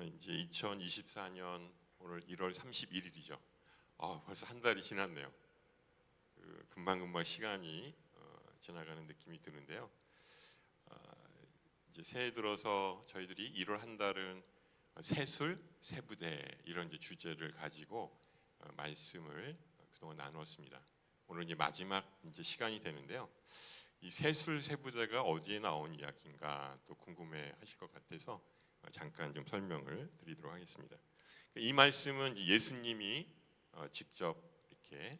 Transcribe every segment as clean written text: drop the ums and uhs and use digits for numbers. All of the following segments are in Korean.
이제 2024년 오늘 1월 31일이죠. 벌써 한 달이 지났네요. 금방금방 시간이 지나가는 느낌이 드는데요. 이제 새해 들어서 저희들이 1월 한 달은 새술, 새부대 이런 이제 주제를 가지고 말씀을 그동안 나누었습니다. 오늘 이제 마지막 이제 시간이 되는데요. 이 새술, 새부대가 어디에 나온 이야기인가 또 궁금해하실 것 같아서 잠깐 좀 설명을 드리도록 하겠습니다. 이 말씀은 예수님이 직접 이렇게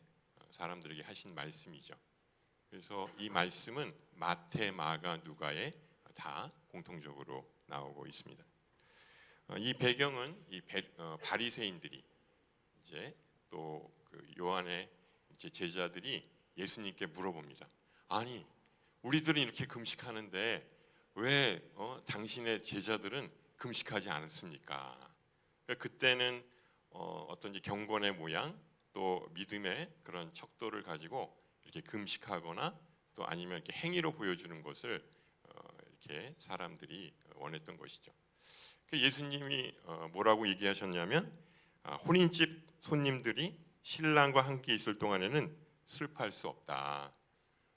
사람들에게 하신 말씀이죠. 그래서 이 말씀은 마태, 마가, 누가에 다 공통적으로 나오고 있습니다. 이 배경은 바리새인들이 이제 또 그 요한의 이제 제자들이 예수님께 물어봅니다. 아니, 우리들은 이렇게 금식하는데 왜 당신의 제자들은 금식하지 않았습니까? 그때는 어떤 경건의 모양 또 믿음의 그런 척도를 가지고 이렇게 금식하거나 또 아니면 이렇게 행위로 보여주는 것을 이렇게 사람들이 원했던 것이죠. 예수님이 뭐라고 얘기하셨냐면 혼인집 손님들이 신랑과 함께 있을 동안에는 슬퍼할 수 없다.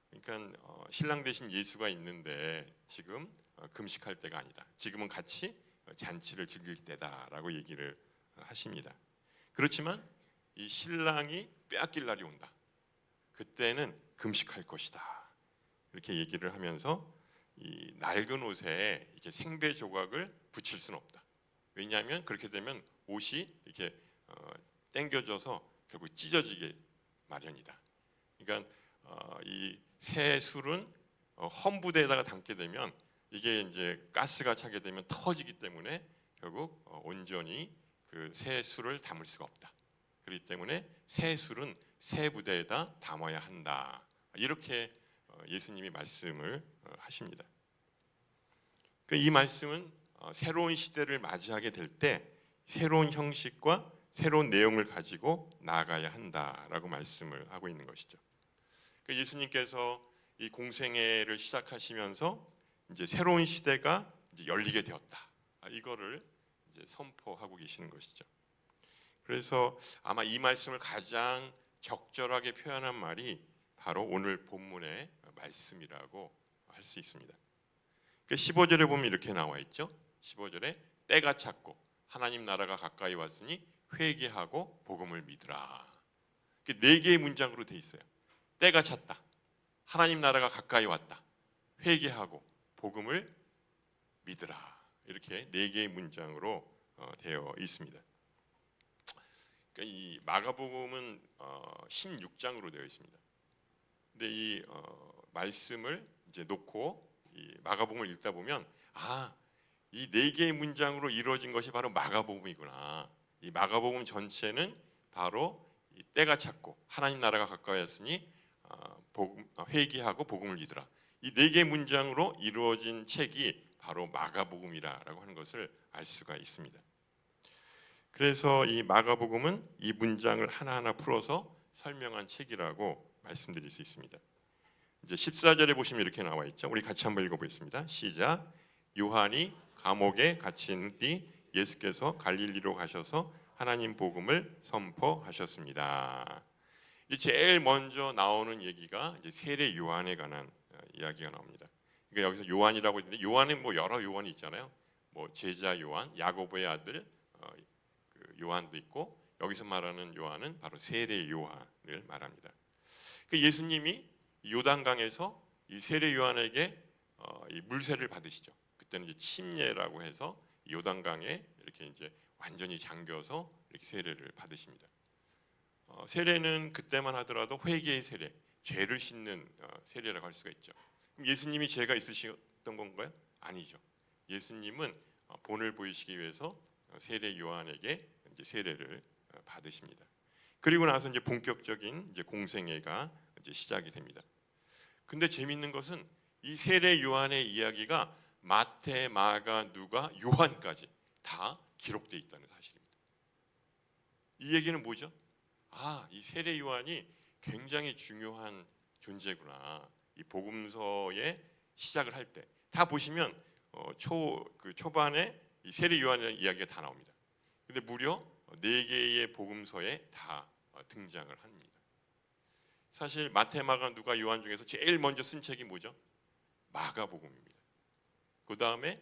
그러니까 신랑 대신 예수가 있는데 지금 금식할 때가 아니다. 지금은 같이 잔치를 즐길 때다라고 얘기를 하십니다. 그렇지만 이 신랑이 빼앗길 날이 온다. 그때는 금식할 것이다. 이렇게 얘기를 하면서 이 낡은 옷에 이렇게 생배 조각을 붙일 수는 없다. 왜냐하면 그렇게 되면 옷이 이렇게 당겨져서 결국 찢어지게 마련이다. 그러니까 이 새 술은 험부대에다가 담게 되면 이게 이제 가스가 차게 되면 터지기 때문에 결국 온전히 그 새 술을 담을 수가 없다. 그렇기 때문에 새 술은 새 부대에다 담아야 한다. 이렇게 예수님이 말씀을 하십니다. 이 말씀은 새로운 시대를 맞이하게 될 때 새로운 형식과 새로운 내용을 가지고 나아가야 한다라고 말씀을 하고 있는 것이죠. 예수님께서 이 공생애를 시작하시면서 이제 새로운 시대가 이제 열리게 되었다. 이거를 이제 선포하고 계시는 것이죠. 그래서 아마 이 말씀을 가장 적절하게 표현한 말이 바로 오늘 본문의 말씀이라고 할 수 있습니다. 15절에 보면 이렇게 나와 있죠. 15절에 때가 찼고 하나님 나라가 가까이 왔으니 회개하고 복음을 믿으라. 4개의 문장으로 돼 있어요. 때가 찼다. 하나님 나라가 가까이 왔다. 회개하고 복음을 믿으라. 이렇게 4개의 문장으로 되어 있습니다. 이 마가복음은 16장으로 되어 있습니다. 근데 이 말씀을 이제 놓고 이 마가복음을 읽다 보면 이 4개의 문장으로 이루어진 것이 바로 마가복음이구나. 이 마가복음 전체는 바로 이 때가 찼고 하나님 나라가 가까이 왔으니 회개하고 복음을 믿으라. 이 4개의 문장으로 이루어진 책이 바로 마가복음이라고 하는 것을 알 수가 있습니다. 그래서 이 마가복음은 이 문장을 하나하나 풀어서 설명한 책이라고 말씀드릴 수 있습니다. 이제 14절에 보시면 이렇게 나와 있죠. 우리 같이 한번 읽어보겠습니다. 시작. 요한이 감옥에 갇힌 뒤 예수께서 갈릴리로 가셔서 하나님 복음을 선포하셨습니다. 제일 먼저 나오는 얘기가 이제 세례 요한에 관한 이야기가 나옵니다. 그러니까 여기서 요한이라고 했는데 요한은 뭐 여러 요한이 있잖아요. 뭐 제자 요한, 야고보의 아들 그 요한도 있고 여기서 말하는 요한은 바로 세례 요한을 말합니다. 예수님이 요단강에서 이 세례 요한에게 이 물세를 받으시죠. 그때는 이제 침례라고 해서 요단강에 이렇게 이제 완전히 잠겨서 이렇게 세례를 받으십니다. 세례는 그때만 하더라도 회개의 세례, 죄를 씻는 세례라고 할 수가 있죠. 그럼 예수님이 죄가 있으셨던 건가요? 아니죠. 예수님은 본을 보이시기 위해서 세례 요한에게 이제 세례를 받으십니다. 그리고 나서 이제 본격적인 이제 공생애가 이제 시작이 됩니다. 근데 재밌는 것은 이 세례 요한의 이야기가 마태, 마가, 누가, 요한까지 다 기록되어 있다는 사실입니다. 이 얘기는 뭐죠? 이 세례 요한이 굉장히 중요한 존재구나. 이 복음서의 시작을 할 때 다 보시면 초반에 이 세례 요한이라는 이야기가 다 나옵니다. 근데 무려 4개의 복음서에 다 등장을 합니다. 사실 마태, 마가, 누가, 요한 중에서 제일 먼저 쓴 책이 뭐죠? 마가복음입니다. 그 다음에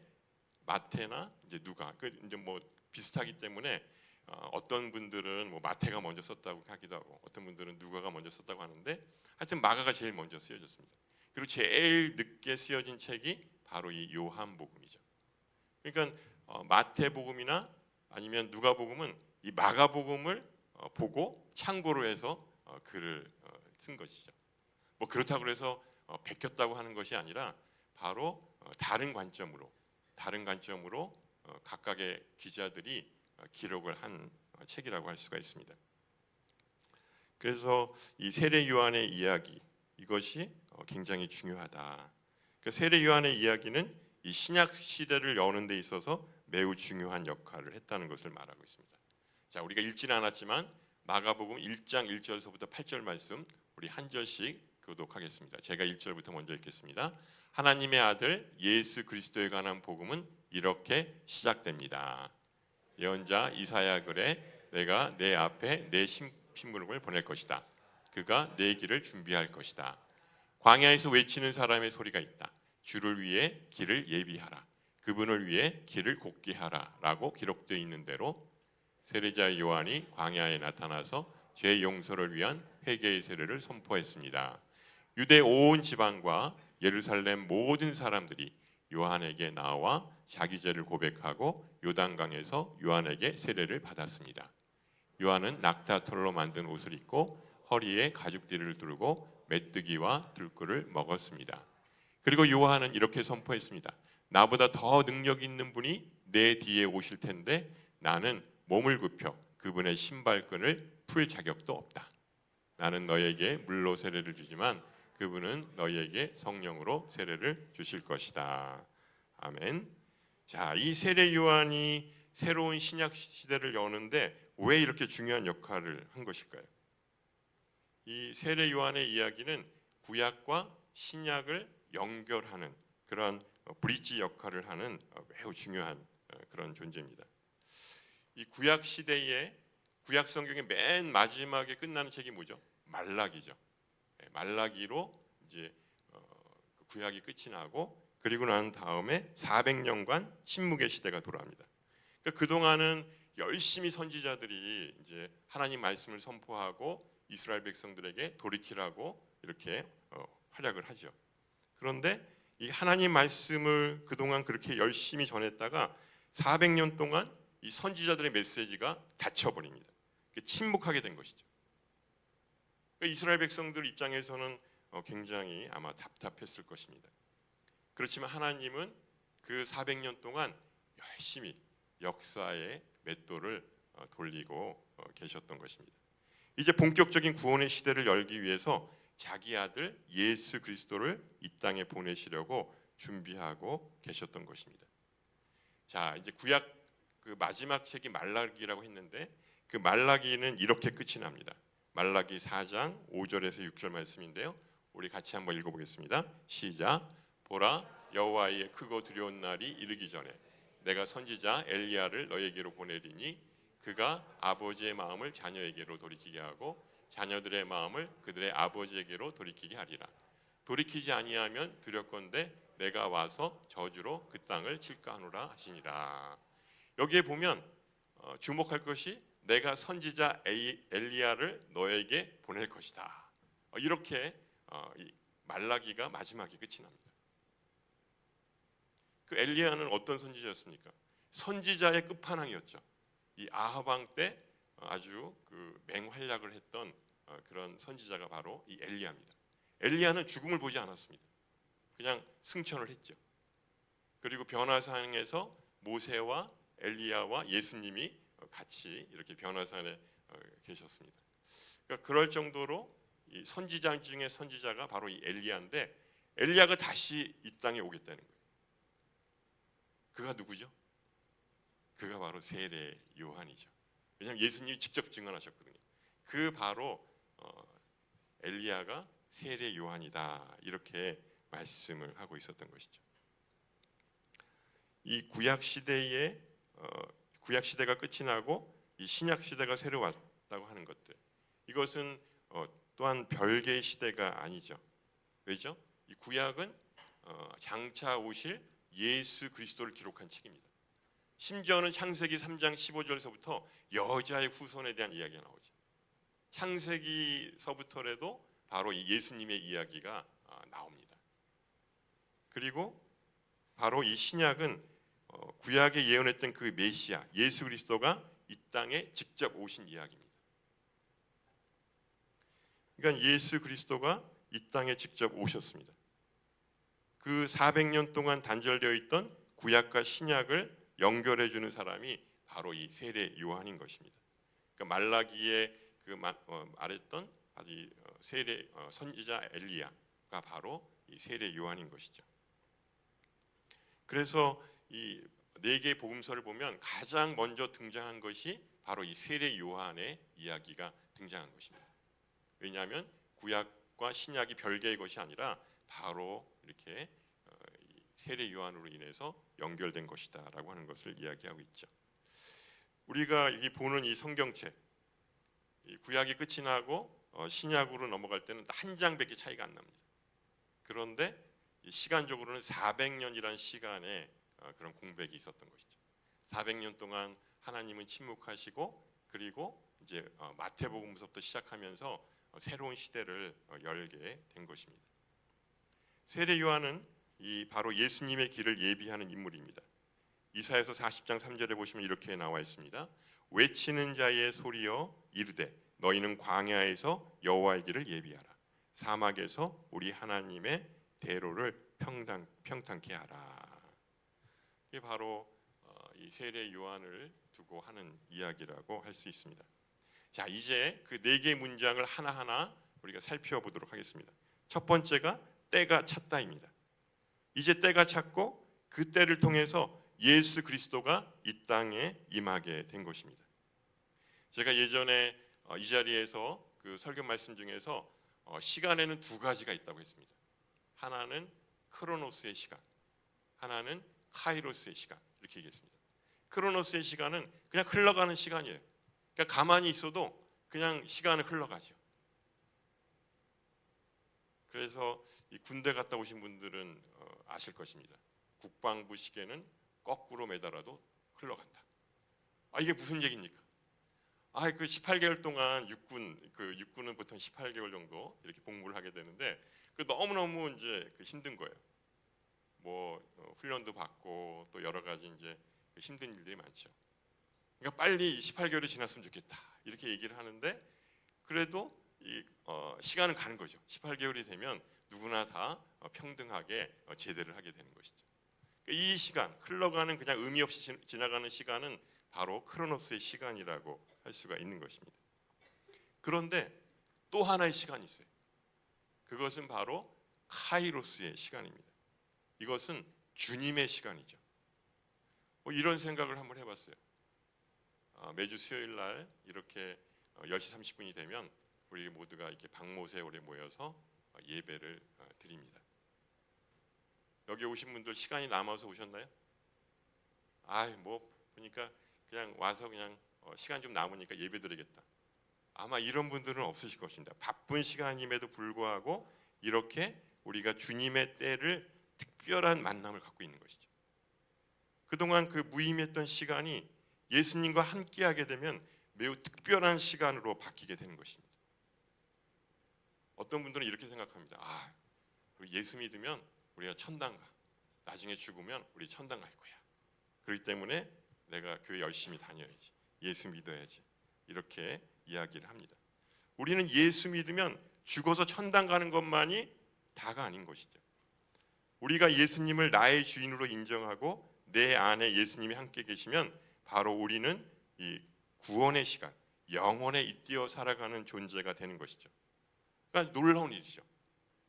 마태나 이제 누가, 이제 뭐 비슷하기 때문에 어떤 분들은 뭐 마태가 먼저 썼다고 하기도 하고, 어떤 분들은 누가가 먼저 썼다고 하는데, 하여튼 마가가 제일 먼저 쓰여졌습니다. 그리고 제일 늦게 쓰여진 책이 바로 이 요한복음이죠. 그러니까 마태복음이나 아니면 누가복음은 이 마가복음을 보고 참고로 해서 글을 쓴 것이죠. 뭐 그렇다고 해서 베꼈다고 하는 것이 아니라 바로 다른 관점으로 각각의 기자들이 기록을 한 책이라고 할 수가 있습니다. 그래서 이 세례 요한의 이야기, 이것이 굉장히 중요하다. 그 세례 요한의 이야기는 이 신약 시대를 여는 데 있어서 매우 중요한 역할을 했다는 것을 말하고 있습니다. 자, 우리가 읽지는 않았지만 마가복음 1장 1절서부터 8절 말씀 우리 한 절씩 교독하겠습니다. 제가 1절부터 먼저 읽겠습니다. 하나님의 아들 예수 그리스도에 관한 복음은 이렇게 시작됩니다. 예언자 이사야 그래, 내가 내 앞에 내 신부름을 보낼 것이다. 그가 내 길을 준비할 것이다. 광야에서 외치는 사람의 소리가 있다. 주를 위해 길을 예비하라. 그분을 위해 길을 곱게 하라 라고 기록되어 있는 대로 세례자 요한이 광야에 나타나서 죄 용서를 위한 회개의 세례를 선포했습니다. 유대 온 지방과 예루살렘 모든 사람들이 요한에게 나와 자기 죄를 고백하고 요단강에서 요한에게 세례를 받았습니다. 요한은 낙타털로 만든 옷을 입고 허리에 가죽띠를 두르고 메뚜기와 들꿀을 먹었습니다. 그리고 요한은 이렇게 선포했습니다. 나보다 더 능력 있는 분이 내 뒤에 오실 텐데 나는 몸을 굽혀 그분의 신발끈을 풀 자격도 없다. 나는 너에게 물로 세례를 주지만 그분은 너희에게 성령으로 세례를 주실 것이다. 아멘. 자, 이 세례 요한이 새로운 신약 시대를 여는데 왜 이렇게 중요한 역할을 한 것일까요? 이 세례 요한의 이야기는 구약과 신약을 연결하는 그런 브릿지 역할을 하는 매우 중요한 그런 존재입니다. 이 구약 시대의 구약 성경의 맨 마지막에 끝나는 책이 뭐죠? 말라기죠. 말라기로 이제 구약이 끝이 나고, 그리고 난 다음에 400년간 침묵의 시대가 돌아옵니다. 그러니까 그 동안은 열심히 선지자들이 이제 하나님 말씀을 선포하고 이스라엘 백성들에게 돌이키라고 이렇게 활약을 하죠. 그런데 이 하나님 말씀을 그동안 그렇게 열심히 전했다가 400년 동안 이 선지자들의 메시지가 닫혀버립니다. 침묵하게 된 것이죠. 그러니까 이스라엘 백성들 입장에서는 굉장히 아마 답답했을 것입니다. 그렇지만 하나님은 그 400년 동안 열심히 역사의 맷돌을 돌리고 계셨던 것입니다. 이제 본격적인 구원의 시대를 열기 위해서 자기 아들 예수 그리스도를 이 땅에 보내시려고 준비하고 계셨던 것입니다. 자, 이제 구약 그 마지막 책이 말라기라고 했는데 그 말라기는 이렇게 끝이 납니다. 말라기 4장 5절에서 6절 말씀인데요. 우리 같이 한번 읽어보겠습니다. 시작. 보라, 여호와의 크고 두려운 날이 이르기 전에 내가 선지자 엘리야를 너에게로 보내리니 그가 아버지의 마음을 자녀에게로 돌이키게 하고 자녀들의 마음을 그들의 아버지에게로 돌이키게 하리라. 돌이키지 아니하면 두렵건대 내가 와서 저주로 그 땅을 칠까 하노라 하시니라. 여기에 보면 주목할 것이 내가 선지자 엘리야를 너에게 보낼 것이다. 이렇게 말라기가 마지막에 끝이 납니다. 그 엘리야는 어떤 선지자였습니까? 선지자의 끝판왕이었죠. 이 아합 왕 때 아주 그 맹활약을 했던 그런 선지자가 바로 이 엘리야입니다. 엘리야는 죽음을 보지 않았습니다. 그냥 승천을 했죠. 그리고 변화산에서 모세와 엘리야와 예수님이 같이 이렇게 변화산에 계셨습니다. 그러니까 그럴 정도로 이 선지자 중에 선지자가 바로 이 엘리야인데, 엘리야가 다시 이 땅에 오겠다는 거예요. 그가 누구죠? 그가 바로 세례 요한이죠. 왜냐하면 예수님이 직접 증언하셨거든요. 그 바로 엘리야가 세례 요한이다, 이렇게 말씀을 하고 있었던 것이죠. 이 구약 시대의 구약 시대가 끝이 나고 이 신약 시대가 새로 왔다고 하는 것들, 이것은 또한 별개의 시대가 아니죠. 왜죠? 이 구약은 장차 오실 예수 그리스도를 기록한 책입니다. 심지어는 창세기 3장 15절에서부터 여자의 후손에 대한 이야기가 나오죠. 창세기서부터라도 바로 이 예수님의 이야기가 나옵니다. 그리고 바로 이 신약은 구약에 예언했던 그 메시아 예수 그리스도가 이 땅에 직접 오신 이야기입니다. 그러니까 예수 그리스도가 이 땅에 직접 오셨습니다. 그 400년 동안 단절되어 있던 구약과 신약을 연결해 주는 사람이 바로 이 세례 요한인 것입니다. 그러니까 말라기에 말했던 이 세례 선지자 엘리야가 바로 이 세례 요한인 것이죠. 그래서 이 네 개의 복음서를 보면 가장 먼저 등장한 것이 바로 이 세례 요한의 이야기가 등장한 것입니다. 왜냐하면 구약과 신약이 별개의 것이 아니라 바로 이렇게 세례 요한으로 인해서 연결된 것이다라고 하는 것을 이야기하고 있죠. 우리가 이 보는 이 성경책, 이 구약이 끝이 나고 신약으로 넘어갈 때는 한 장밖에 차이가 안 납니다. 그런데 시간적으로는 400년이라는 시간에 그런 공백이 있었던 것이죠. 400년 동안 하나님은 침묵하시고 그리고 이제 마태복음서부터 시작하면서 새로운 시대를 열게 된 것입니다. 세례 요한은 바로 예수님의 길을 예비하는 인물입니다. 이사야서 40장 3절에 보시면 이렇게 나와 있습니다. 외치는 자의 소리여 이르되 너희는 광야에서 여호와의 길을 예비하라. 사막에서 우리 하나님의 대로를 평탄케 하라. 이게 바로 이 세례 요한을 두고 하는 이야기라고 할 수 있습니다. 자, 이제 그 네 개의 문장을 하나하나 우리가 살펴보도록 하겠습니다. 첫 번째가 때가 찼다입니다. 이제 때가 찼고 그 때를 통해서 예수 그리스도가 이 땅에 임하게 된 것입니다. 제가 예전에 이 자리에서 그 설교 말씀 중에서 시간에는 두 가지가 있다고 했습니다. 하나는 크로노스의 시간, 하나는 카이로스의 시간, 이렇게 얘기했습니다. 크로노스의 시간은 그냥 흘러가는 시간이에요. 그러니까 가만히 있어도 그냥 시간은 흘러가죠. 그래서 이 군대 갔다 오신 분들은 아실 것입니다. 국방부 시계는 거꾸로 매달아도 흘러간다. 이게 무슨 얘기입니까? 그 18개월 동안 육군은 보통 18개월 정도 이렇게 복무를 하게 되는데 너무너무 이제 힘든 거예요. 훈련도 받고 또 여러 가지 이제 힘든 일들이 많죠. 그러니까 빨리 18개월이 지났으면 좋겠다 이렇게 얘기를 하는데 그래도 시간은 가는 거죠. 18개월이 되면 누구나 다 평등하게 제대를 하게 되는 것이죠. 이 시간, 흘러가는 그냥 의미 없이 지나가는 시간은 바로 크로노스의 시간이라고 할 수가 있는 것입니다. 그런데 또 하나의 시간이 있어요. 그것은 바로 카이로스의 시간입니다. 이것은 주님의 시간이죠. 이런 생각을 한번 해봤어요. 매주 수요일 날 이렇게 10시 30분이 되면 우리 모두가 이렇게 박모세월에 모여서 예배를 드립니다. 여기 오신 분들 시간이 남아서 오셨나요? 보니까 그냥 와서 그냥 시간 좀 남으니까 예배 드리겠다. 아마 이런 분들은 없으실 것입니다. 바쁜 시간임에도 불구하고 이렇게 우리가 주님의 때를 특별한 만남을 갖고 있는 것이죠. 그동안 그 무의미했던 시간이 예수님과 함께하게 되면 매우 특별한 시간으로 바뀌게 되는 것입니다. 어떤 분들은 이렇게 생각합니다. 우리 예수 믿으면 우리가 천당 가. 나중에 죽으면 우리 천당 갈 거야. 그렇기 때문에 내가 교회 열심히 다녀야지. 예수 믿어야지. 이렇게 이야기를 합니다. 우리는 예수 믿으면 죽어서 천당 가는 것만이 다가 아닌 것이죠. 우리가 예수님을 나의 주인으로 인정하고 내 안에 예수님이 함께 계시면 바로 우리는 이 구원의 시간, 영원에 잇대어 살아가는 존재가 되는 것이죠. 그러니까 놀라운 일이죠.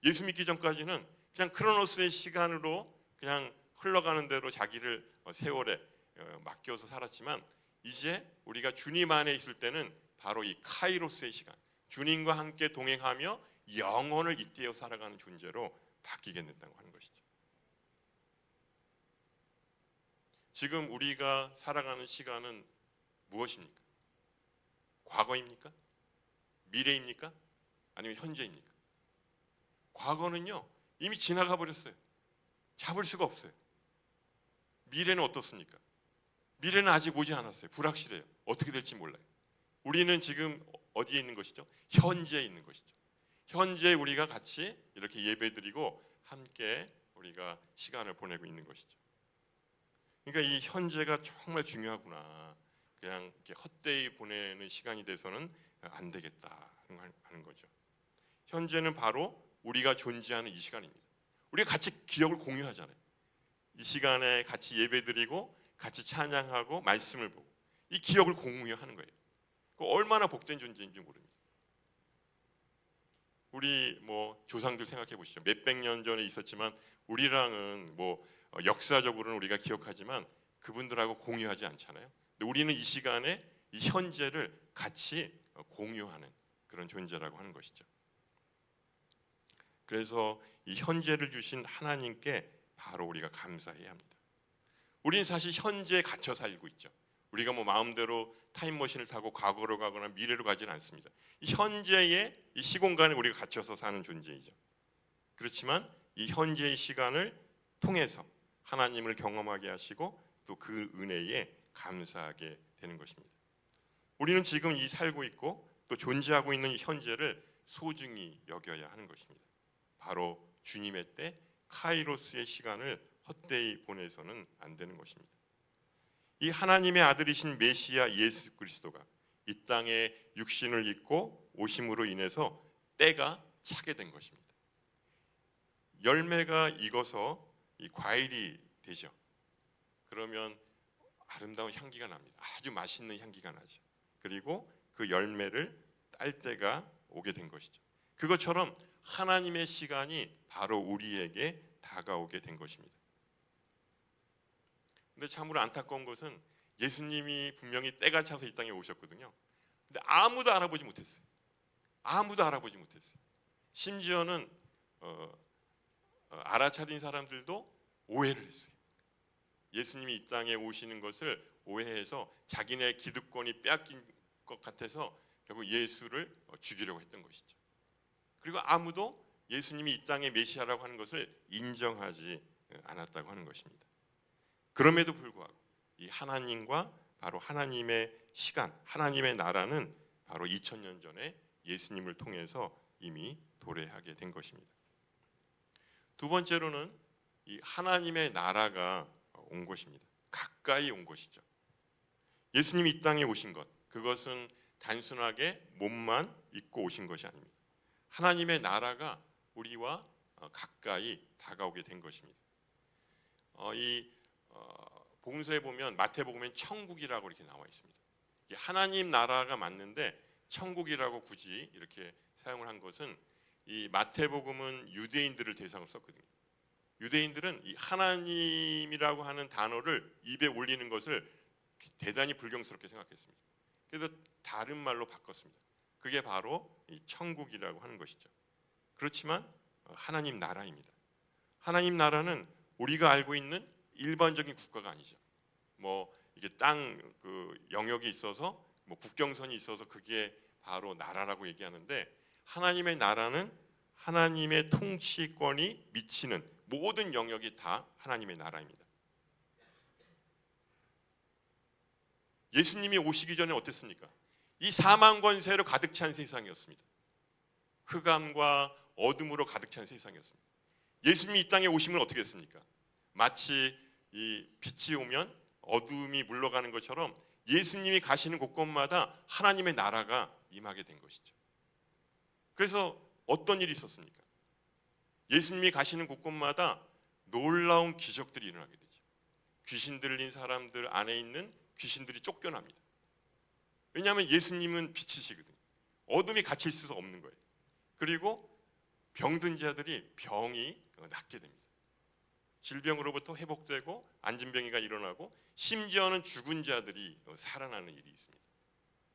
예수 믿기 전까지는 그냥 크로노스의 시간으로 그냥 흘러가는 대로 자기를 세월에 맡겨서 살았지만 이제 우리가 주님 안에 있을 때는 바로 이 카이로스의 시간, 주님과 함께 동행하며 영원을 잇대어 살아가는 존재로 바뀌게 된다고 하는 것이죠. 지금 우리가 살아가는 시간은 무엇입니까? 과거입니까? 미래입니까? 아니면 현재입니까? 과거는요 이미 지나가 버렸어요. 잡을 수가 없어요. 미래는 어떻습니까? 미래는 아직 오지 않았어요. 불확실해요. 어떻게 될지 몰라요. 우리는 지금 어디에 있는 것이죠? 현재에 있는 것이죠. 현재 우리가 같이 이렇게 예배드리고 함께 우리가 시간을 보내고 있는 것이죠. 그러니까 이 현재가 정말 중요하구나. 그냥 이렇게 헛되이 보내는 시간이 돼서는 안 되겠다 하는 거죠. 현재는 바로 우리가 존재하는 이 시간입니다. 우리가 같이 기억을 공유하잖아요. 이 시간에 같이 예배드리고 같이 찬양하고 말씀을 보고 이 기억을 공유하는 거예요. 얼마나 복된 존재인지 모릅니다. 우리 조상들 생각해 보시죠. 몇백 년 전에 있었지만 우리랑은 역사적으로는 우리가 기억하지만 그분들하고 공유하지 않잖아요. 근데 우리는 이 시간에 이 현재를 같이 공유하는 그런 존재라고 하는 것이죠. 그래서 이 현재를 주신 하나님께 바로 우리가 감사해야 합니다. 우리는 사실 현재에 갇혀 살고 있죠. 우리가 마음대로 타임머신을 타고 과거로 가거나 미래로 가지는 않습니다. 이 현재의 이 시공간에 우리가 갇혀서 사는 존재이죠. 그렇지만 이 현재의 시간을 통해서 하나님을 경험하게 하시고 또 그 은혜에 감사하게 되는 것입니다. 우리는 지금 이 살고 있고 또 존재하고 있는 이 현재를 소중히 여겨야 하는 것입니다. 바로 주님의 때 카이로스의 시간을 헛되이 보내서는 안 되는 것입니다. 이 하나님의 아들이신 메시아 예수 그리스도가 이 땅에 육신을 입고 오심으로 인해서 때가 차게 된 것입니다. 열매가 익어서 이 과일이 되죠. 그러면 아름다운 향기가 납니다. 아주 맛있는 향기가 나죠. 그리고 그 열매를 딸 때가 오게 된 것이죠. 그것처럼 하나님의 시간이 바로 우리에게 다가오게 된 것입니다. 근데 참으로 안타까운 것은 예수님이 분명히 때가 차서 이 땅에 오셨거든요. 근데 아무도 알아보지 못했어요. 아무도 알아보지 못했어요. 심지어는 알아차린 사람들도 오해를 했어요. 예수님이 이 땅에 오시는 것을 오해해서 자기네 기득권이 빼앗긴 것 같아서 결국 예수를 죽이려고 했던 것이죠. 그리고 아무도 예수님이 이 땅의 메시아라고 하는 것을 인정하지 않았다고 하는 것입니다. 그럼에도 불구하고 이 하나님과 바로 하나님의 시간, 하나님의 나라는 바로 2000년 전에 예수님을 통해서 이미 도래하게 된 것입니다. 두 번째로는 이 하나님의 나라가 온 것입니다. 가까이 온 것이죠. 예수님이 이 땅에 오신 것, 그것은 단순하게 몸만 입고 오신 것이 아닙니다. 하나님의 나라가 우리와 가까이 다가오게 된 것입니다. 복음서에 보면 마태복음엔 천국이라고 이렇게 나와 있습니다. 하나님 나라가 맞는데 천국이라고 굳이 이렇게 사용을 한 것은 이 마태복음은 유대인들을 대상으로 썼거든요. 유대인들은 이 하나님이라고 하는 단어를 입에 올리는 것을 대단히 불경스럽게 생각했습니다. 그래서 다른 말로 바꿨습니다. 그게 바로 이 천국이라고 하는 것이죠. 그렇지만 하나님 나라입니다. 하나님 나라는 우리가 알고 있는 일반적인 국가가 아니죠. 이게 땅 영역이 있어서 국경선이 있어서 그게 바로 나라라고 얘기하는데 하나님의 나라는 하나님의 통치권이 미치는 모든 영역이 다 하나님의 나라입니다. 예수님이 오시기 전에 어땠습니까? 이 사망 권세로 가득 찬 세상이었습니다. 흑암과 어둠으로 가득 찬 세상이었습니다. 예수님이 이 땅에 오시면 어떻게 됐습니까? 마치 이 빛이 오면 어둠이 물러가는 것처럼 예수님이 가시는 곳곳마다 하나님의 나라가 임하게 된 것이죠. 그래서 어떤 일이 있었습니까? 예수님이 가시는 곳곳마다 놀라운 기적들이 일어나게 되죠. 귀신 들린 사람들 안에 있는 귀신들이 쫓겨납니다. 왜냐하면 예수님은 빛이시거든요. 어둠이 갇힐 수 없는 거예요. 그리고 병든 자들이 병이 낫게 됩니다. 질병으로부터 회복되고 안진병이가 일어나고 심지어는 죽은 자들이 살아나는 일이 있습니다.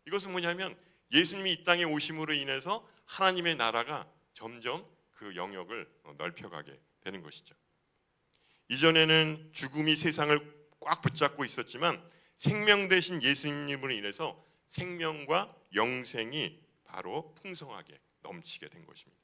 이것은 뭐냐면 예수님이 이 땅에 오심으로 인해서 하나님의 나라가 점점 그 영역을 넓혀가게 되는 것이죠. 이전에는 죽음이 세상을 꽉 붙잡고 있었지만 생명 되신 예수님으로 인해서 생명과 영생이 바로 풍성하게 넘치게 된 것입니다.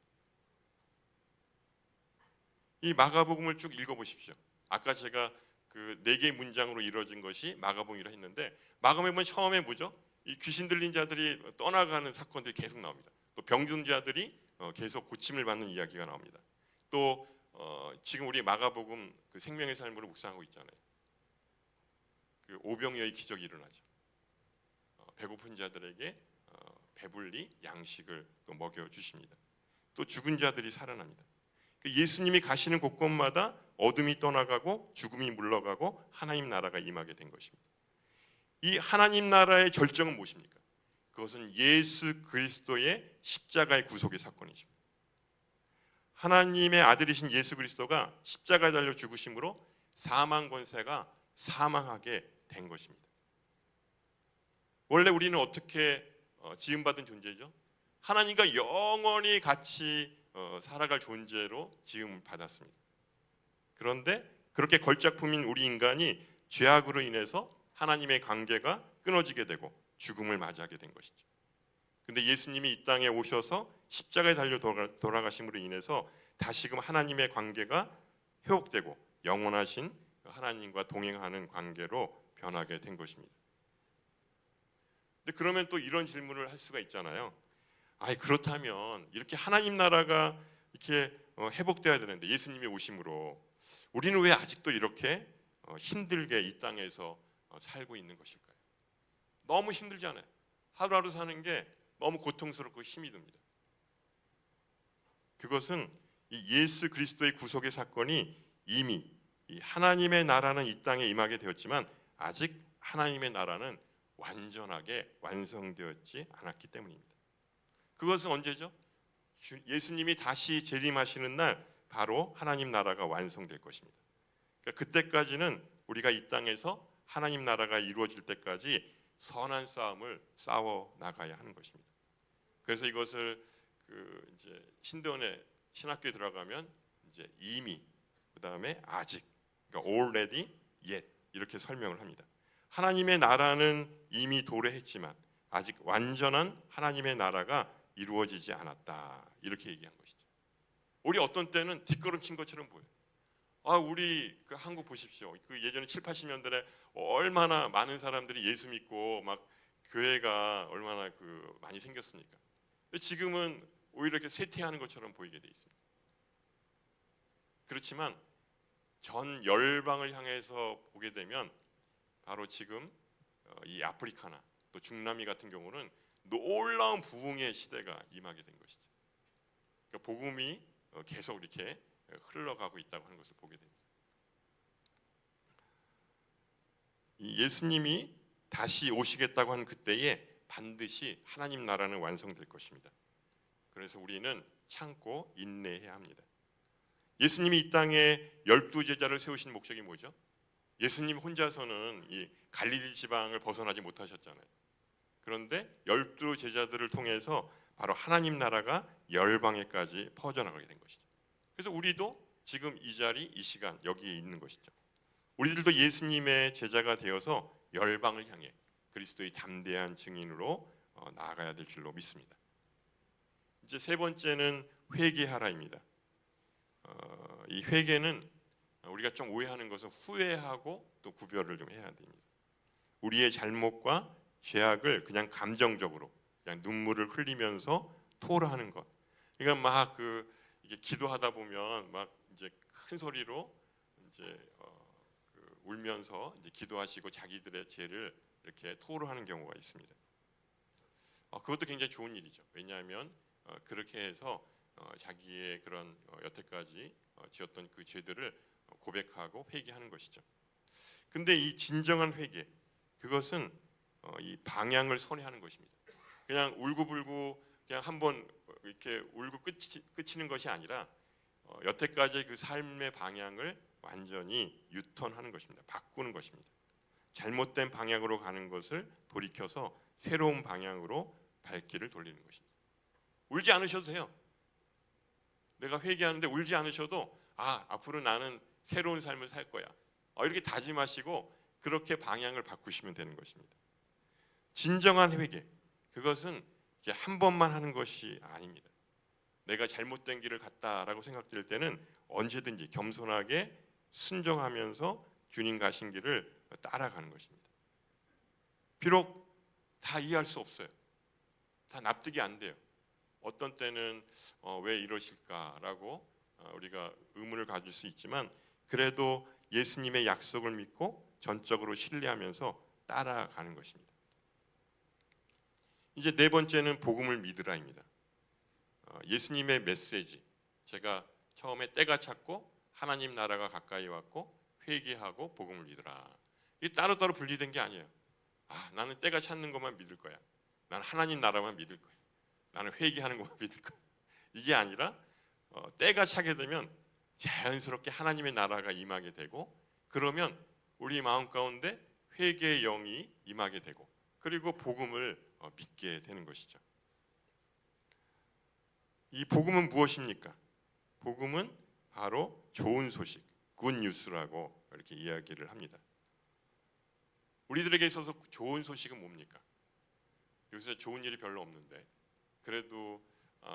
이 마가복음을 쭉 읽어보십시오. 아까 제가 그 4개의 문장으로 이루어진 것이 마가복음이라 했는데 마가복음은 처음에 뭐죠? 이 귀신 들린 자들이 떠나가는 사건들이 계속 나옵니다. 또 병든 자들이 계속 고침을 받는 이야기가 나옵니다. 또 지금 우리 마가복음 그 생명의 삶으로 묵상하고 있잖아요. 그 오병이어의 기적이 일어나죠. 배고픈 자들에게 배불리 양식을 또 먹여 주십니다. 또 죽은 자들이 살아납니다. 예수님이 가시는 곳곳마다 어둠이 떠나가고 죽음이 물러가고 하나님 나라가 임하게 된 것입니다. 이 하나님 나라의 결정은 무엇입니까? 그것은 예수 그리스도의 십자가의 구속의 사건이십니다. 하나님의 아들이신 예수 그리스도가 십자가에 달려 죽으심으로 사망 권세가 사망하게 된 것입니다. 원래 우리는 어떻게 지음받은 존재죠? 하나님과 영원히 같이 살아갈 존재로 지음을 받았습니다. 그런데 그렇게 걸작품인 우리 인간이 죄악으로 인해서 하나님의 관계가 끊어지게 되고 죽음을 맞이하게 된 것이죠. 근데 예수님이 이 땅에 오셔서 십자가에 달려 돌아가심으로 인해서 다시금 하나님의 관계가 회복되고 영원하신 하나님과 동행하는 관계로 변하게 된 것입니다. 근데 그러면 또 이런 질문을 할 수가 있잖아요. 그렇다면 이렇게 하나님 나라가 이렇게 회복돼야 되는데 예수님이 오심으로 우리는 왜 아직도 이렇게 힘들게 이 땅에서 살고 있는 것일까요? 너무 힘들잖아요. 하루하루 사는 게 너무 고통스럽고 힘이 듭니다. 그것은 이 예수 그리스도의 구속의 사건이 이미 이 하나님의 나라는 이 땅에 임하게 되었지만 아직 하나님의 나라는 완전하게 완성되었지 않았기 때문입니다. 그것은 언제죠? 예수님이 다시 재림하시는 날 바로 하나님 나라가 완성될 것입니다. 그러니까 그때까지는 우리가 이 땅에서 하나님 나라가 이루어질 때까지 선한 싸움을 싸워 나가야 하는 것입니다. 그래서 이것을 이제 신대원의 신학교에 들어가면 이제 이미 그다음에 아직 그러니까 already yet 이렇게 설명을 합니다. 하나님의 나라는 이미 도래했지만 아직 완전한 하나님의 나라가 이루어지지 않았다 이렇게 얘기한 것이죠. 우리 어떤 때는 뒷걸음친 것처럼 보여요. 우리 그 한국 보십시오. 그 예전에 7, 80년대에 얼마나 많은 사람들이 예수 믿고 막 교회가 얼마나 많이 생겼습니까? 근데 지금은 오히려 이렇게 쇠퇴하는 것처럼 보이게 돼 있습니다. 그렇지만 전 열방을 향해서 보게 되면 바로 지금 이 아프리카나 또 중남미 같은 경우는 놀라운 부흥의 시대가 임하게 된 것이죠. 그러니까 복음이 계속 이렇게 흘러가고 있다고 하는 것을 보게 됩니다. 이 예수님이 다시 오시겠다고 하는 그때에 반드시 하나님 나라는 완성될 것입니다. 그래서 우리는 참고 인내해야 합니다. 예수님이 이 땅에 12제자를 세우신 목적이 뭐죠? 예수님 혼자서는 이 갈릴리 지방을 벗어나지 못하셨잖아요. 그런데 12제자들을 통해서 바로 하나님 나라가 열방에까지 퍼져나가게 된 것이죠. 그래서 우리도 지금 이 자리, 이 시간 여기에 있는 것이죠. 우리들도 예수님의 제자가 되어서 열방을 향해 그리스도의 담대한 증인으로 나아가야 될 줄로 믿습니다. 이제 세 번째는 회개하라입니다. 이 회개는 우리가 좀 오해하는 것은 후회하고 또 구별을 좀 해야 됩니다. 우리의 잘못과 죄악을 그냥 감정적으로 그냥 눈물을 흘리면서 토로하는 것. 그러니까 막 이게 기도하다 보면 막 이제 큰 소리로 이제 울면서 이제 기도하시고 자기들의 죄를 이렇게 토로하는 경우가 있습니다. 그것도 굉장히 좋은 일이죠. 왜냐하면 그렇게 해서 자기의 그런 여태까지 지었던 그 죄들을 고백하고 회개하는 것이죠. 근데 이 진정한 회개, 그것은 이 방향을 선회하는 것입니다. 그냥 울고불고 그냥 한번 이렇게 울고 끝이는 것이 아니라 여태까지 그 삶의 방향을 완전히 유턴하는 것입니다. 바꾸는 것입니다. 잘못된 방향으로 가는 것을 돌이켜서 새로운 방향으로 발길을 돌리는 것입니다. 울지 않으셔도 돼요. 내가 회개하는데 울지 않으셔도 앞으로 나는 새로운 삶을 살 거야. 이렇게 다짐하시고 그렇게 방향을 바꾸시면 되는 것입니다. 진정한 회개, 그것은 한 번만 하는 것이 아닙니다. 내가 잘못된 길을 갔다라고 생각될 때는 언제든지 겸손하게 순종하면서 주님 가신 길을 따라가는 것입니다. 비록 다 이해할 수 없어요. 다 납득이 안 돼요. 어떤 때는 왜 이러실까라고 우리가 의문을 가질 수 있지만, 그래도 예수님의 약속을 믿고 전적으로 신뢰하면서 따라가는 것입니다. 이제 네 번째는 복음을 믿으라입니다. 예수님의 메시지, 제가 처음에 때가 찼고 하나님 나라가 가까이 왔고 회개하고 복음을 믿으라, 이 따로따로 분리된 게 아니에요. 나는 때가 찼는 것만 믿을 거야, 나는 하나님 나라만 믿을 거야, 나는 회개하는 것만 믿을 거야, 이게 아니라 때가 차게 되면 자연스럽게 하나님의 나라가 임하게 되고, 그러면 우리 마음 가운데 회개의 영이 임하게 되고, 그리고 복음을 믿게 되는 것이죠. 이 복음은 무엇입니까? 복음은 바로 좋은 소식, 굿뉴스라고 이렇게 이야기를 합니다. 우리들에게 있어서 좋은 소식은 뭡니까? 요새 좋은 일이 별로 없는데, 그래도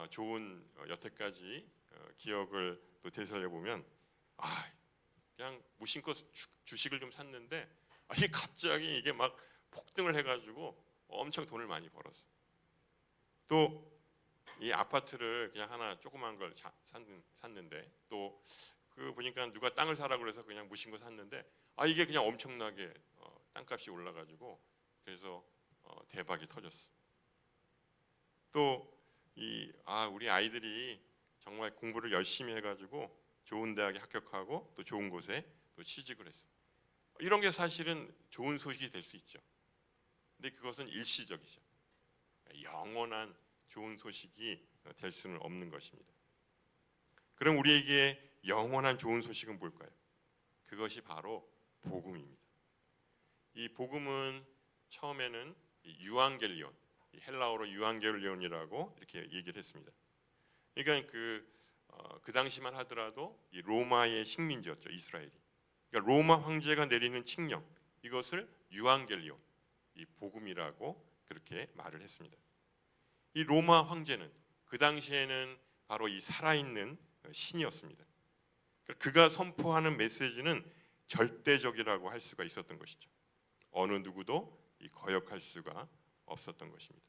좋은 여태까지 기억을 또 되살려 보면, 그냥 무심코 주식을 좀 샀는데 이게 갑자기 이게 막 폭등을 해가지고 엄청 돈을 많이 벌었어. 또 이 아파트를 그냥 하나 조그만 걸 샀는데, 또 그 보니까 누가 땅을 사라고 그래서 그냥 무심코 샀는데 이게 그냥 엄청나게 땅값이 올라가지고 그래서 대박이 터졌어. 또 우리 아이들이 정말 공부를 열심히 해가지고 좋은 대학에 합격하고 또 좋은 곳에 또 취직을 했어. 이런 게 사실은 좋은 소식이 될 수 있죠. 근데 그것은 일시적이죠. 영원한 좋은 소식이 될 수는 없는 것입니다. 그럼 우리에게 영원한 좋은 소식은 뭘까요? 그것이 바로 복음입니다. 이 복음은 처음에는 유앙겔리온, 헬라어로 유앙겔리온이라고 이렇게 얘기를 했습니다. 그러니까 그 당시만 하더라도 이 로마의 식민지였죠, 이스라엘이. 그러니까 로마 황제가 내리는 칙령, 이것을 유앙겔리온, 이 복음이라고 그렇게 말을 했습니다. 이 로마 황제는 그 당시에는 바로 이 살아있는 신이었습니다. 그가 선포하는 메시지는 절대적이라고 할 수가 있었던 것이죠. 어느 누구도 거역할 수가 없었던 것입니다.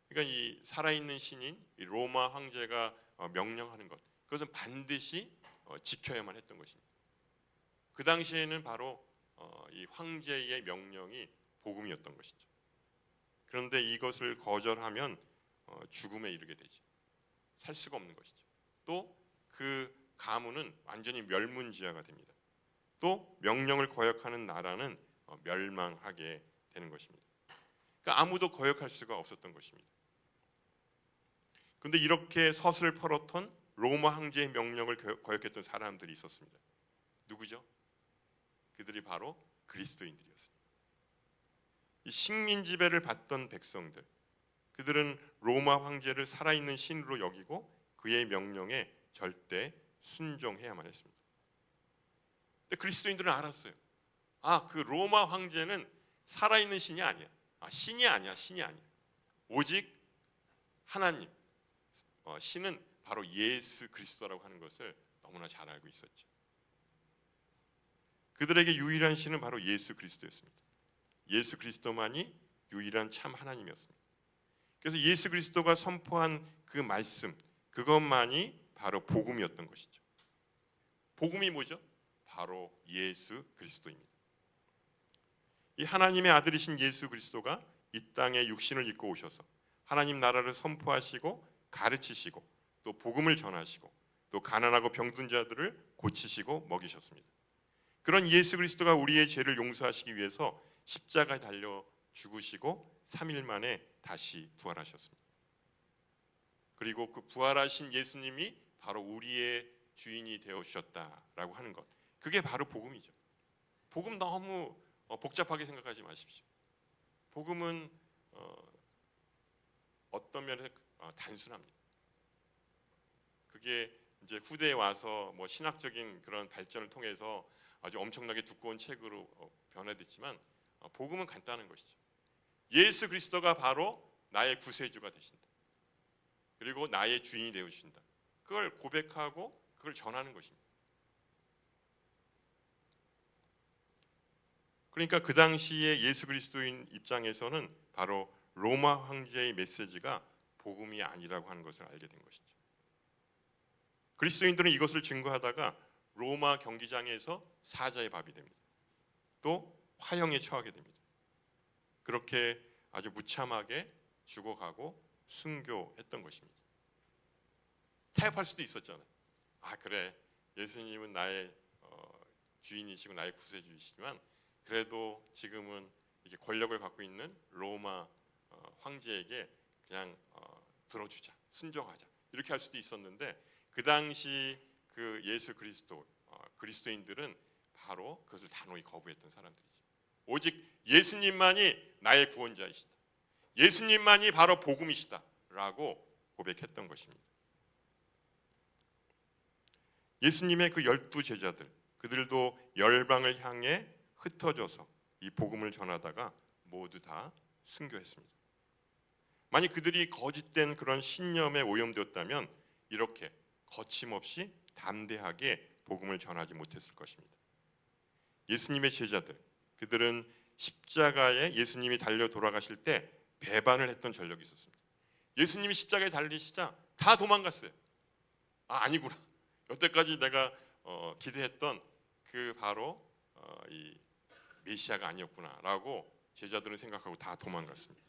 그러니까 이 살아있는 신인 이 로마 황제가 명령하는 것, 그것은 반드시 지켜야만 했던 것입니다. 그 당시에는 바로 이 황제의 명령이 복음이었던 것이죠. 그런데 이것을 거절하면 죽음에 이르게 되지, 살 수가 없는 것이죠. 또 그 가문은 완전히 멸문지화가 됩니다. 또 명령을 거역하는 나라는 멸망하게 되는 것입니다. 그러니까 아무도 거역할 수가 없었던 것입니다. 그런데 이렇게 서슬 펄었던 로마 황제의 명령을 거역했던 사람들이 있었습니다. 누구죠? 그들이 바로 그리스도인들이었습니다. 이 식민 지배를 받던 백성들, 그들은 로마 황제를 살아있는 신으로 여기고 그의 명령에 절대 순종해야만 했습니다. 근데 그리스도인들은 알았어요. 그 로마 황제는 살아있는 신이 아니야. 신이 아니야. 오직 하나님, 신은 바로 예수 그리스도라고 하는 것을 너무나 잘 알고 있었죠. 그들에게 유일한 신은 바로 예수 그리스도였습니다. 예수 그리스도만이 유일한 참 하나님이었습니다. 그래서 예수 그리스도가 선포한 그 말씀, 그것만이 바로 복음이었던 것이죠. 복음이 뭐죠? 바로 예수 그리스도입니다. 이 하나님의 아들이신 예수 그리스도가 이 땅에 육신을 입고 오셔서 하나님 나라를 선포하시고 가르치시고 또 복음을 전하시고 또 가난하고 병든 자들을 고치시고 먹이셨습니다. 그런 예수 그리스도가 우리의 죄를 용서하시기 위해서 십자가에 달려 죽으시고 3일 만에 다시 부활하셨습니다. 그리고 그 부활하신 예수님이 바로 우리의 주인이 되어 주셨다라고 하는 것, 그게 바로 복음이죠. 복음 너무 복잡하게 생각하지 마십시오. 복음은 어떤 면에서 단순합니다. 그게 이제 후대에 와서 뭐 신학적인 그런 발전을 통해서 아주 엄청나게 두꺼운 책으로 변화됐지만 복음은 간단한 것이죠. 예수 그리스도가 바로 나의 구세주가 되신다. 그리고 나의 주인이 되어 주신다. 그걸 고백하고 그걸 전하는 것입니다. 그러니까 그 당시에 예수 그리스도인 입장에서는 바로 로마 황제의 메시지가 복음이 아니라고 하는 것을 알게 된 것이죠. 그리스도인들은 이것을 증거하다가 로마 경기장에서 사자의 밥이 됩니다. 또 화형에 처하게 됩니다. 그렇게 아주 무참하게 죽어가고 순교했던 것입니다. 타협할 수도 있었잖아요. 아 그래, 예수님은 나의 주인이시고 나의 구세주이시지만 그래도 지금은 이게 권력을 갖고 있는 로마 황제에게 그냥 들어주자, 순종하자 이렇게 할 수도 있었는데 그 당시 그 예수 그리스도 그리스도인들은 바로 그것을 단호히 거부했던 사람들이죠. 오직 예수님만이 나의 구원자이시다. 예수님만이 바로 복음이시다라고 고백했던 것입니다. 예수님의 그 12 제자들, 그들도 열방을 향해 흩어져서 이 복음을 전하다가 모두 다 순교했습니다. 만약 그들이 거짓된 그런 신념에 오염되었다면 이렇게 거침없이 담대하게 복음을 전하지 못했을 것입니다. 예수님의 제자들, 그들은 십자가에 예수님이 달려 돌아가실 때 배반을 했던 전력이 있었습니다. 예수님이 십자가에 달리시자 다 도망갔어요. 아니구나. 여태까지 내가 기대했던 그 바로 이 메시아가 아니었구나라고 제자들은 생각하고 다 도망갔습니다.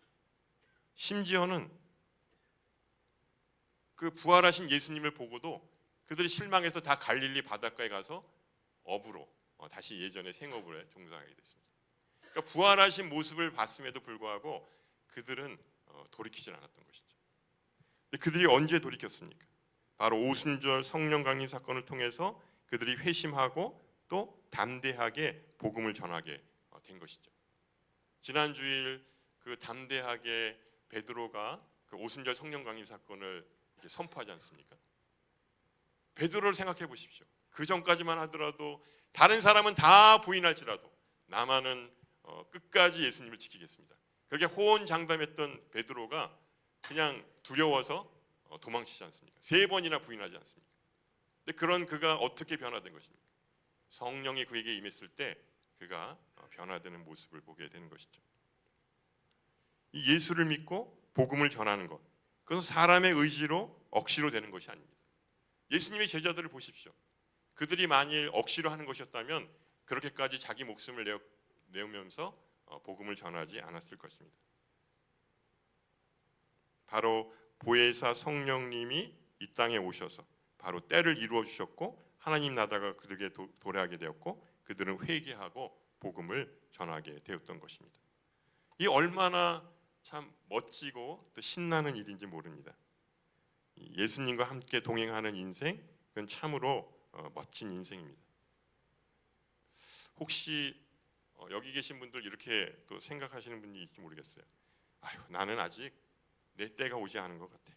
심지어는 그 부활하신 예수님을 보고도 그들이 실망해서 다 갈릴리 바닷가에 가서 어부로 다시 예전의 생업을 종사하게 됐습니다. 그러니까 부활하신 모습을 봤음에도 불구하고 그들은 돌이키질 않았던 것이죠. 근데 그들이 언제 돌이켰습니까? 바로 오순절 성령 강림 사건을 통해서 그들이 회심하고 또 담대하게 복음을 전하게 된 것이죠. 지난 주일 그 담대하게 베드로가 그 오순절 성령 강림 사건을 선포하지 않습니까? 베드로를 생각해 보십시오. 그 전까지만 하더라도 다른 사람은 다 부인할지라도 나만은 끝까지 예수님을 지키겠습니다. 그렇게 호언장담했던 베드로가 그냥 두려워서 도망치지 않습니까? 3번이나 부인하지 않습니까? 근데 그런 그가 어떻게 변화된 것입니까? 성령이 그에게 임했을 때 그가 변화되는 모습을 보게 되는 것이죠. 이 예수를 믿고 복음을 전하는 것, 그것은 사람의 의지로 억지로 되는 것이 아닙니다. 예수님의 제자들을 보십시오. 그들이 만일 억지로 하는 것이었다면 그렇게까지 자기 목숨을 내으면서 복음을 전하지 않았을 것입니다. 바로 보혜사 성령님이 이 땅에 오셔서 바로 때를 이루어 주셨고 하나님 나라가 그들에게 도래하게 되었고 그들은 회개하고 복음을 전하게 되었던 것입니다. 이 얼마나 참 멋지고 또 신나는 일인지 모릅니다. 예수님과 함께 동행하는 인생, 그건 참으로 멋진 인생입니다. 혹시 여기 계신 분들 이렇게 또 생각하시는 분이 있을지 모르겠어요. 아유, 나는 아직 내 때가 오지 않은 것 같아.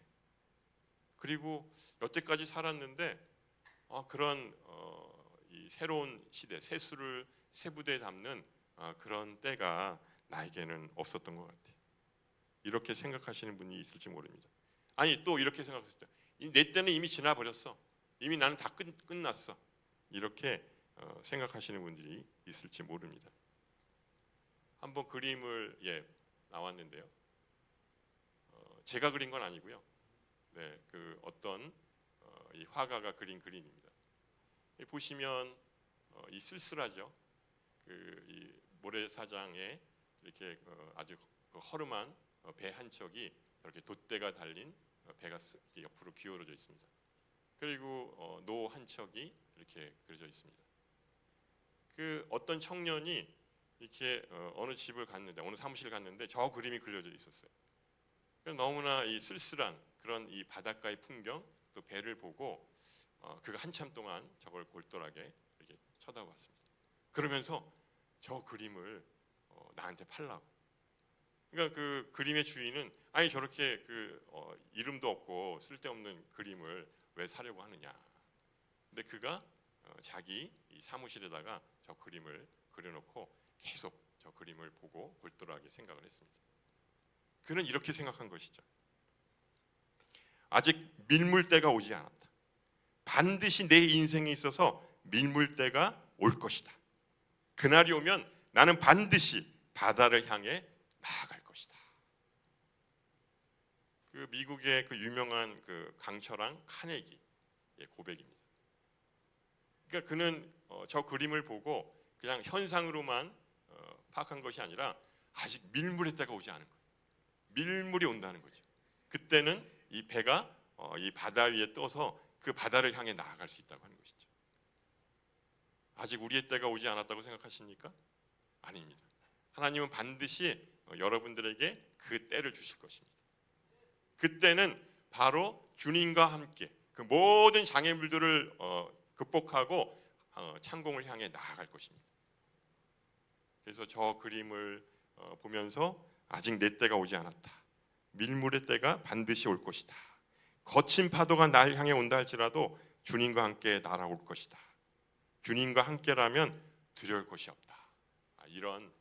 그리고 여태까지 살았는데 그런 이 새로운 시대, 세수를 세부대에 담는 그런 때가 나에게는 없었던 것 같아. 이렇게 생각하시는 분이 있을지 모릅니다. 아니 또 이렇게 생각했을 때 내 때는 이미 지나버렸어. 이미 나는 다 끝났어. 이렇게 생각하시는 분들이 있을지 모릅니다. 한번 그림을 나왔는데요. 제가 그린 건 아니고요. 네, 그 어떤 이 화가가 그린 그림입니다. 보시면 이 쓸쓸하죠. 이 모래사장에 이렇게 아주 허름한 배 한 척이 이렇게 돛대가 달린 배가 옆으로 기울어져 있습니다. 그리고 노 한 척이 이렇게 그려져 있습니다. 그 어떤 청년이 이렇게 어느 집을 갔는데 어느 사무실을 갔는데 저 그림이 그려져 있었어요. 너무나 이 쓸쓸한 그런 이 바닷가의 풍경 또 배를 보고 그가 한참 동안 저걸 골똘하게 이렇게 쳐다봤습니다. 그러면서 저 그림을 나한테 팔라고. 그러니까 그 그림의 주인은 아니 저렇게 이름도 없고 쓸데없는 그림을 왜 사려고 하느냐. 근데 그가 자기 이 사무실에다가 저 그림을 그려놓고 계속 저 그림을 보고 골똘하게 생각을 했습니다. 그는 이렇게 생각한 것이죠. 아직 밀물 때가 오지 않았다. 반드시 내 인생에 있어서 밀물 때가 올 것이다. 그날이 오면 나는 반드시 바다를 향해 나아갈 것이다. 그 미국의 그 유명한 그 강철왕 카네기의 고백입니다. 그러니까 그는 저 그림을 보고 그냥 현상으로만 파악한 것이 아니라 아직 밀물의 때가 오지 않은 거예요. 밀물이 온다는 거죠. 그때는 이 배가 이 바다 위에 떠서 그 바다를 향해 나아갈 수 있다고 하는 것이죠. 아직 우리의 때가 오지 않았다고 생각하십니까? 아닙니다. 하나님은 반드시 여러분들에게 그 때를 주실 것입니다. 그때는 바로 주님과 함께 그 모든 장애물들을 극복하고 창공을 향해 나아갈 것입니다. 그래서 저 그림을 보면서 아직 내 때가 오지 않았다. 밀물의 때가 반드시 올 것이다. 거친 파도가 날 향해 온다 할지라도 주님과 함께 날아올 것이다. 주님과 함께라면 두려울 것이 없다. 이런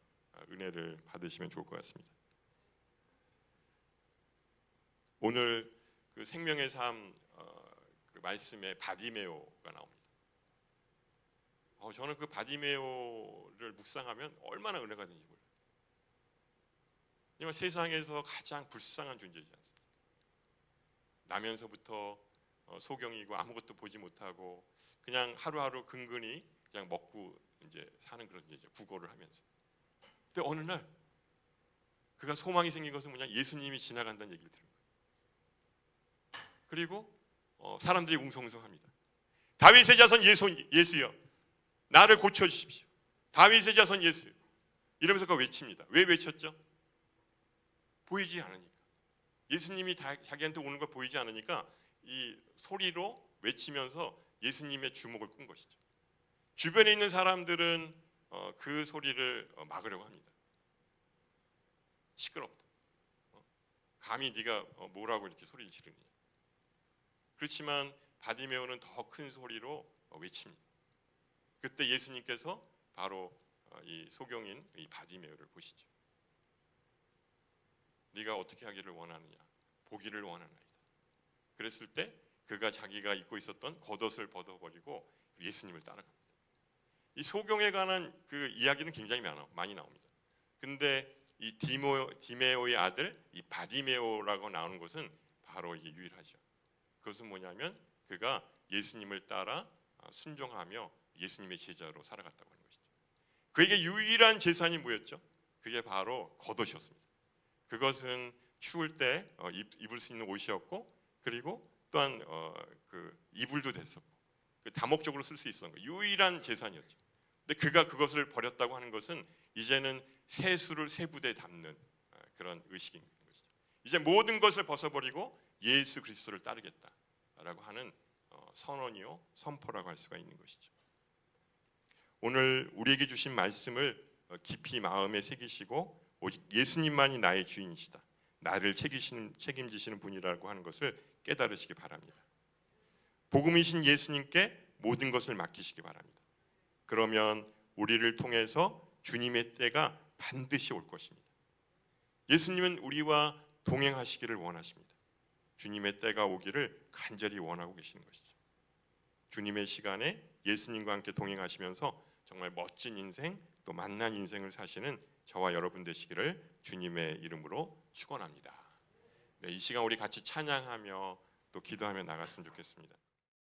은혜를 받으시면 좋을 것 같습니다. 오늘 그 생명의 삶 그 말씀에 바디메오가 나옵니다. 저는 그 바디메오를 묵상하면 얼마나 은혜가 되는지 몰라요. 왜냐하면 세상에서 가장 불쌍한 존재이지 않습니까? 나면서부터 소경이고 아무것도 보지 못하고 그냥 하루하루 근근히 그냥 먹고 이제 사는 그런 존재죠. 구걸을 하면서. 근데 어느 날 그가 소망이 생긴 것은 뭐냐? 예수님이 지나간다는 얘기를 들은 거예요. 그리고 사람들이 웅성웅성합니다. 다윗의 자손 예수여, 나를 고쳐주십시오. 다윗의 자손 예수여. 이러면서 그가 외칩니다. 왜 외쳤죠? 보이지 않으니까. 예수님이 자기한테 오는 걸 보이지 않으니까 이 소리로 외치면서 예수님의 주목을 끈 것이죠. 주변에 있는 사람들은 그 소리를 막으려고 합니다. 시끄럽다. 감히 네가 뭐라고 이렇게 소리를 지르느냐. 그렇지만 바디메오는 더 큰 소리로 외칩니다. 그때 예수님께서 바로 이 소경인 이 바디메오를 보시죠. 네가 어떻게 하기를 원하느냐? 보기를 원하나이다. 그랬을 때 그가 자기가 입고 있었던 겉옷을 벗어버리고 예수님을 따라갑니다. 이 소경에 관한 그 이야기는 굉장히 많이 나옵니다. 근데 이 디메오의 아들 이 바디메오라고 나오는 것은 바로 이게 유일하죠. 그것은 뭐냐면 그가 예수님을 따라 순종하며 예수님의 제자로 살아갔다고 하는 것이죠. 그에게 유일한 재산이 뭐였죠? 그게 바로 겉옷이었습니다. 그것은 추울 때 입을 수 있는 옷이었고, 그리고 또한 그 이불도 됐었고, 그 다목적으로 쓸 수 있었던 거 유일한 재산이었죠. 근데 그가 그것을 버렸다고 하는 것은 이제는 세수를 세 부대에 담는 그런 의식인 것이죠. 이제 모든 것을 벗어버리고 예수 그리스도를 따르겠다라고 하는 선언이요 선포라고 할 수가 있는 것이죠. 오늘 우리에게 주신 말씀을 깊이 마음에 새기시고 오직 예수님만이 나의 주인이시다, 나를 책임지시는 분이라고 하는 것을 깨달으시기 바랍니다. 복음이신 예수님께 모든 것을 맡기시기 바랍니다. 그러면 우리를 통해서 주님의 때가 반드시 올 것입니다. 예수님은 우리와 동행하시기를 원하십니다. 주님의 때가 오기를 간절히 원하고 계시는 것이죠. 주님의 시간에 예수님과 함께 동행하시면서 정말 멋진 인생, 또 만난 인생을 사시는 저와 여러분 되시기를 주님의 이름으로 축원합니다. 네, 이 시간 우리 같이 찬양하며 또 기도하며 나갔으면 좋겠습니다.